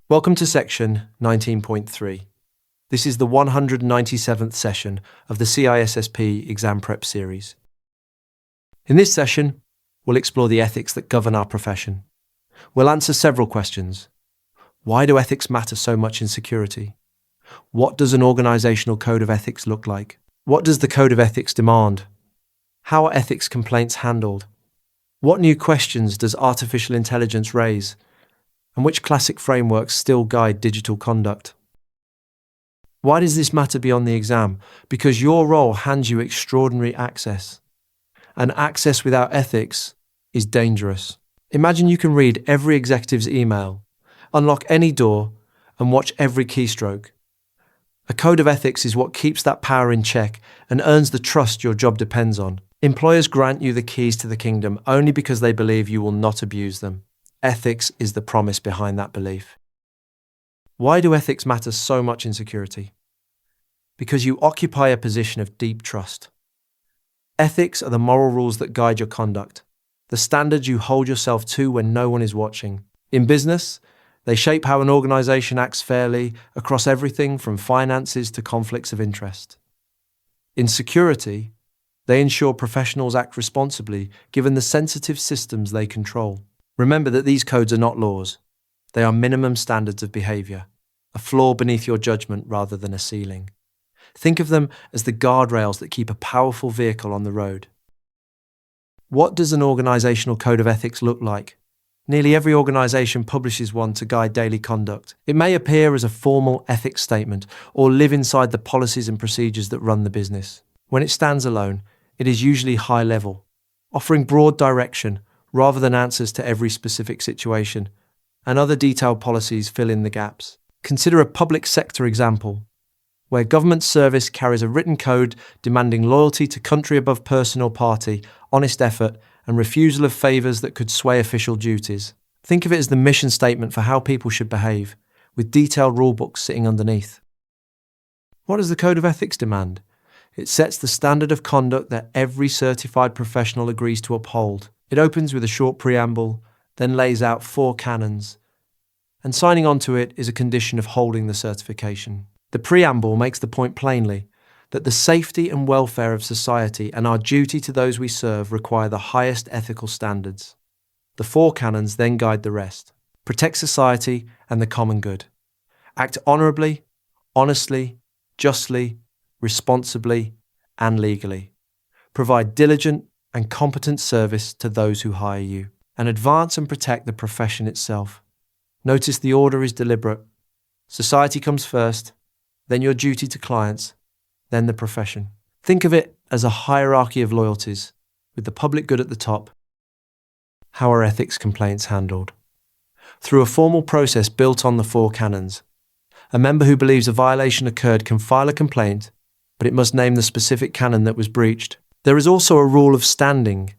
Welcome to section 19.3. This is the 197th session of the CISSP exam prep series. In this session, we'll explore the ethics that govern our profession. We'll answer several questions. Why do ethics matter so much in security? What does an organizational code of ethics look like? What does the code of ethics demand? How are ethics complaints handled? What new questions does artificial intelligence raise? And which classic frameworks still guide digital conduct? Why does this matter beyond the exam? Because your role hands you extraordinary access. And access without ethics is dangerous. Imagine you can read every executive's email, unlock any door, and watch every keystroke. A code of ethics is what keeps that power in check and earns the trust your job depends on. Employers grant you the keys to the kingdom only because they believe you will not abuse them. Ethics is the promise behind that belief. Why do ethics matter so much in security? Because you occupy a position of deep trust. Ethics are the moral rules that guide your conduct, the standards you hold yourself to when no one is watching. In business, they shape how an organization acts fairly across everything from finances to conflicts of interest. In security, they ensure professionals act responsibly given the sensitive systems they control. Remember that these codes are not laws. They are minimum standards of behavior, a floor beneath your judgment rather than a ceiling. Think of them as the guardrails that keep a powerful vehicle on the road. What does an organizational code of ethics look like? Nearly every organization publishes one to guide daily conduct. It may appear as a formal ethics statement or live inside the policies and procedures that run the business. When it stands alone, it is usually high level, offering broad direction rather than answers to every specific situation, and other detailed policies fill in the gaps. Consider a public sector example, where government service carries a written code demanding loyalty to country above person or party, honest effort, and refusal of favours that could sway official duties. Think of it as the mission statement for how people should behave, with detailed rulebooks sitting underneath. What does the code of ethics demand? It sets the standard of conduct that every certified professional agrees to uphold. It opens with a short preamble, then lays out 4 canons, and signing on to it is a condition of holding the certification. The preamble makes the point plainly that the safety and welfare of society and our duty to those we serve require the highest ethical standards. The 4 canons then guide the rest. Protect society and the common good. Act honourably, honestly, justly, responsibly, and legally. Provide diligent and competent service to those who hire you, and advance and protect the profession itself. Notice the order is deliberate. Society comes first, then your duty to clients, then the profession. Think of it as a hierarchy of loyalties, with the public good at the top. How are ethics complaints handled? Through a formal process built on the 4 canons. A member who believes a violation occurred can file a complaint, but it must name the specific canon that was breached. There is also a rule of standing,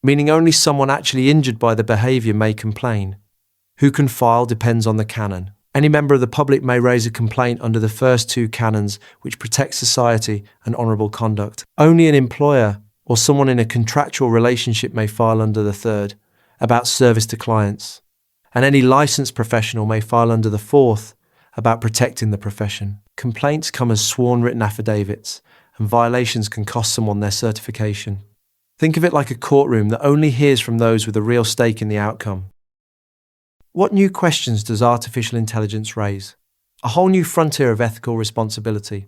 meaning only someone actually injured by the behaviour may complain. Who can file depends on the canon. Any member of the public may raise a complaint under the first 2 canons, which protect society and honourable conduct. Only an employer or someone in a contractual relationship may file under the 3rd, about service to clients. And any licensed professional may file under the 4th, about protecting the profession. Complaints come as sworn written affidavits, and violations can cost someone their certification. Think of it like a courtroom that only hears from those with a real stake in the outcome. What new questions does artificial intelligence raise? A whole new frontier of ethical responsibility.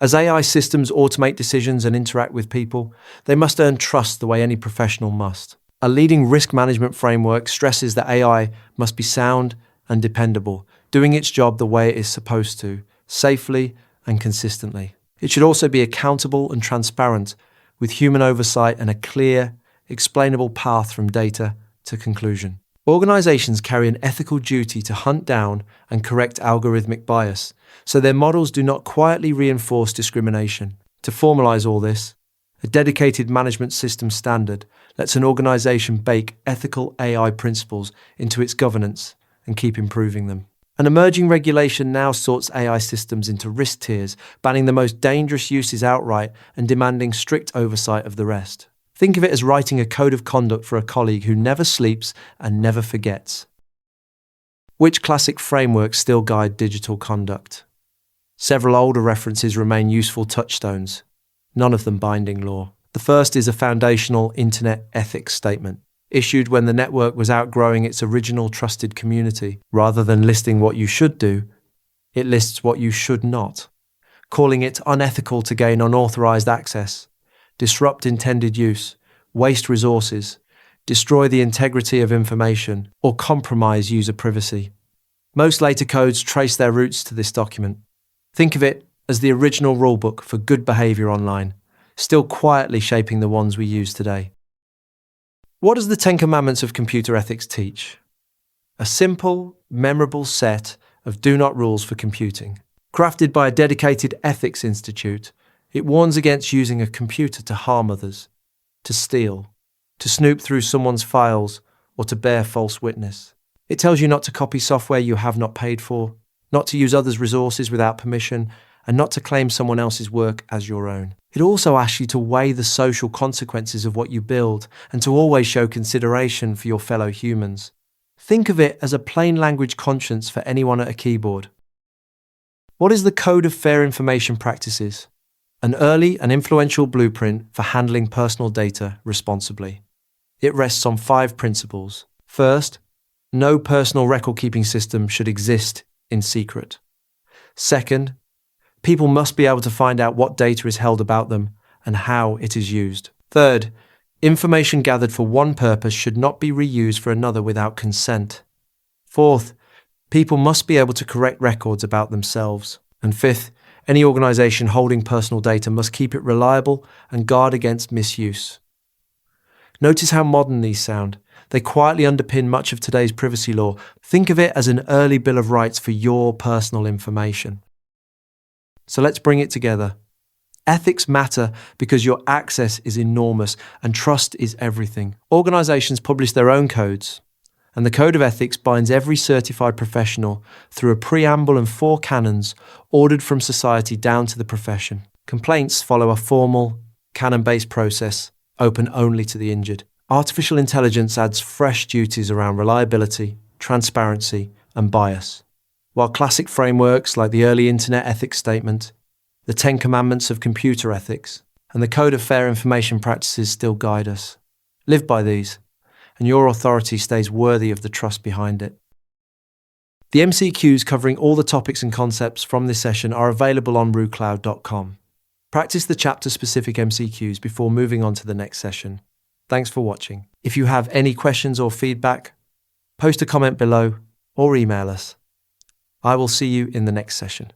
As AI systems automate decisions and interact with people, they must earn trust the way any professional must. A leading risk management framework stresses that AI must be sound and dependable, doing its job the way it is supposed to, safely and consistently. It should also be accountable and transparent, with human oversight and a clear, explainable path from data to conclusion. Organizations carry an ethical duty to hunt down and correct algorithmic bias, so their models do not quietly reinforce discrimination. To formalize all this, a dedicated management system standard lets an organization bake ethical AI principles into its governance and keep improving them. An emerging regulation now sorts AI systems into risk tiers, banning the most dangerous uses outright and demanding strict oversight of the rest. Think of it as writing a code of conduct for a colleague who never sleeps and never forgets. Which classic frameworks still guide digital conduct? Several older references remain useful touchstones, none of them binding law. The first is a foundational Internet ethics statement, issued when the network was outgrowing its original trusted community. Rather than listing what you should do, it lists what you should not, calling it unethical to gain unauthorized access, disrupt intended use, waste resources, destroy the integrity of information, or compromise user privacy. Most later codes trace their roots to this document. Think of it as the original rulebook for good behavior online, still quietly shaping the ones we use today. What does the 10 Commandments of computer ethics teach? A simple, memorable set of do-not rules for computing. Crafted by a dedicated ethics institute, it warns against using a computer to harm others, to steal, to snoop through someone's files, or to bear false witness. It tells you not to copy software you have not paid for, not to use others' resources without permission, and not to claim someone else's work as your own. It also asks you to weigh the social consequences of what you build and to always show consideration for your fellow humans. Think of it as a plain language conscience for anyone at a keyboard. What is the Code of Fair Information Practices? An early and influential blueprint for handling personal data responsibly. It rests on 5 principles. First, no personal record-keeping system should exist in secret. Second, people must be able to find out what data is held about them and how it is used. Third, information gathered for one purpose should not be reused for another without consent. Fourth, people must be able to correct records about themselves. And fifth, any organization holding personal data must keep it reliable and guard against misuse. Notice how modern these sound. They quietly underpin much of today's privacy law. Think of it as an early Bill of Rights for your personal information. So let's bring it together. Ethics matter because your access is enormous and trust is everything. Organizations publish their own codes, and the Code of Ethics binds every certified professional through a preamble and 4 canons ordered from society down to the profession. Complaints follow a formal, canon-based process, open only to the injured. Artificial intelligence adds fresh duties around reliability, transparency, and bias. While classic frameworks like the early Internet ethics statement, the 10 Commandments of computer ethics, and the Code of Fair Information Practices still guide us. Live by these, and your authority stays worthy of the trust behind it. The MCQs covering all the topics and concepts from this session are available on RooCloud.com. Practice the chapter-specific MCQs before moving on to the next session. Thanks for watching. If you have any questions or feedback, post a comment below or email us. I will see you in the next session.